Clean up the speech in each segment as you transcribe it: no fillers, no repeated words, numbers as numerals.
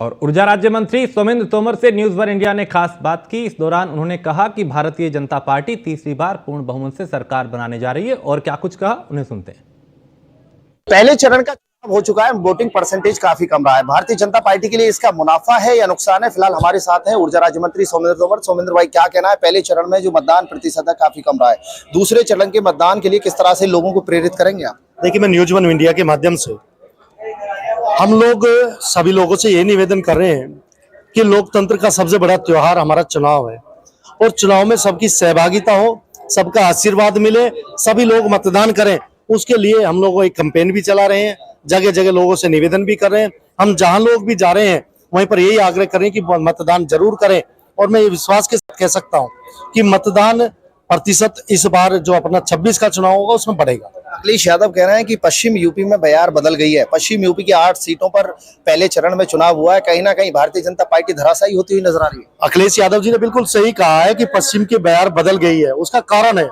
और ऊर्जा राज्य मंत्री सोमेंद्र तोमर से न्यूज वन इंडिया ने खास बात की। इस दौरान उन्होंने कहा कि भारतीय जनता पार्टी तीसरी बार पूर्ण बहुमत से सरकार बनाने जा रही है और क्या कुछ कहा, उन्हें सुनते हैं। पहले चरण का चुनाव हो चुका है, वोटिंग परसेंटेज काफी कम रहा है। भारतीय जनता पार्टी के लिए इसका मुनाफा है या नुकसान है? फिलहाल हमारे साथ हैं ऊर्जा राज्य मंत्री सोमेंद्र तोमर। सोमेंद्र भाई, क्या कहना है? पहले चरण में जो मतदान प्रतिशत है काफी कम रहा है, दूसरे चरण के मतदान के लिए किस तरह से लोगों को प्रेरित करेंगे आप? देखिए, मैं न्यूज वन इंडिया के माध्यम से हम लोग सभी लोगों से ये निवेदन कर रहे हैं कि लोकतंत्र का सबसे बड़ा त्योहार हमारा चुनाव है और चुनाव में सबकी सहभागिता हो, सबका आशीर्वाद मिले, सभी लोग मतदान करें। उसके लिए हम लोग एक कैंपेन भी चला रहे हैं, जगह जगह लोगों से निवेदन भी कर रहे हैं। हम जहां लोग भी जा रहे हैं वहीं पर यही आग्रह करें कि मतदान जरूर करें। और मैं ये विश्वास के साथ कह सकता हूं कि मतदान प्रतिशत इस बार जो अपना 26 का चुनाव होगा उसमें बढ़ेगा। अखिलेश यादव कह रहे हैं कि पश्चिम यूपी में बयार बदल गई है। पश्चिम यूपी की 8 सीटों पर पहले चरण में चुनाव हुआ है, कहीं ना कहीं भारतीय जनता पार्टी धराशायी होती हुई नजर आ रही है। अखिलेश यादव जी ने बिल्कुल सही कहा है कि पश्चिम की बयार बदल गई है। उसका कारण है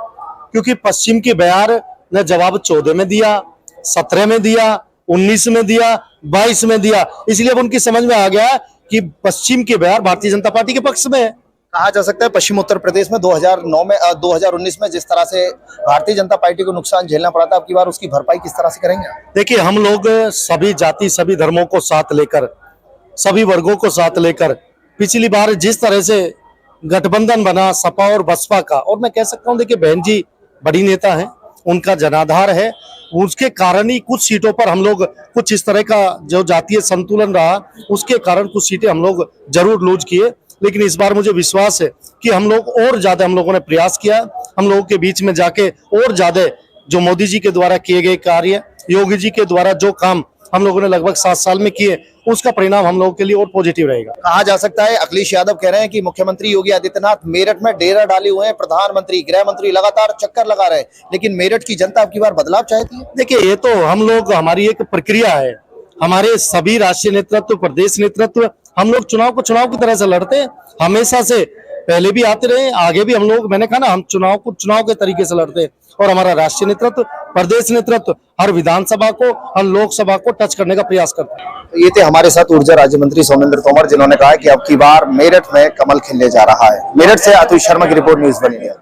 क्योंकि पश्चिम की बयार ने जवाब 14 में दिया, 17 में दिया, 19 में दिया, 22 में दिया, इसलिए अब उनकी समझ में आ गया कि पश्चिम की बयार भारतीय जनता पार्टी के पक्ष में है। कहा जा सकता है पश्चिम उत्तर प्रदेश में 2019 में जिस तरह से भारतीय जनता पार्टी को नुकसान झेलना पड़ा था, अब की बार उसकी भरपाई किस तरह से करेंगे? देखिए, हम लोग सभी जाति, सभी धर्मों को साथ लेकर, सभी वर्गों को साथ लेकर, पिछली बार जिस तरह से गठबंधन बना सपा और बसपा का, और मैं कह सकता हूं देखिए बहन जी बड़ी नेता है, उनका जनाधार है, उसके कारण ही कुछ सीटों पर हम लोग कुछ इस तरह का जो जातीय संतुलन रहा उसके कारण कुछ सीटें हम लोग जरूर लूज किए। लेकिन इस बार मुझे विश्वास है कि हम लोग और ज्यादा हम लोगों ने प्रयास किया, हम लोगों के बीच में जाके और ज्यादा जो मोदी जी के द्वारा किए गए कार्य, योगी जी के द्वारा जो काम हम लोगों ने लगभग 7 साल में किए, उसका परिणाम हम लोगों के लिए और पॉजिटिव रहेगा। कहा जा सकता है अखिलेश यादव कह रहे हैं कि मुख्यमंत्री योगी आदित्यनाथ मेरठ में डेरा डाले हुए हैं, प्रधानमंत्री, गृह मंत्री लगातार चक्कर लगा रहे हैं, लेकिन मेरठ की जनता अब की बार बदलाव चाहती है। देखिए, ये तो हम लोग, हमारी एक प्रक्रिया है, हमारे सभी राष्ट्रीय नेतृत्व, प्रदेश नेतृत्व, हम लोग चुनाव को चुनाव की तरह से लड़ते हैं, हमेशा से पहले भी आते रहे, आगे भी हम लोग, मैंने कहा ना, हम चुनाव को चुनाव के तरीके से लड़ते हैं और हमारा राष्ट्रीय नेतृत्व, प्रदेश नेतृत्व हर विधानसभा को, हर लोकसभा को टच करने का प्रयास करते हैं। ये थे हमारे साथ ऊर्जा राज्य मंत्री सोमेंद्र तोमर, जिन्होंने कहा कि अब की बार मेरठ में कमल खिलने जा रहा है। मेरठ से अतुल शर्मा की रिपोर्ट, न्यूज़ वन इंडिया।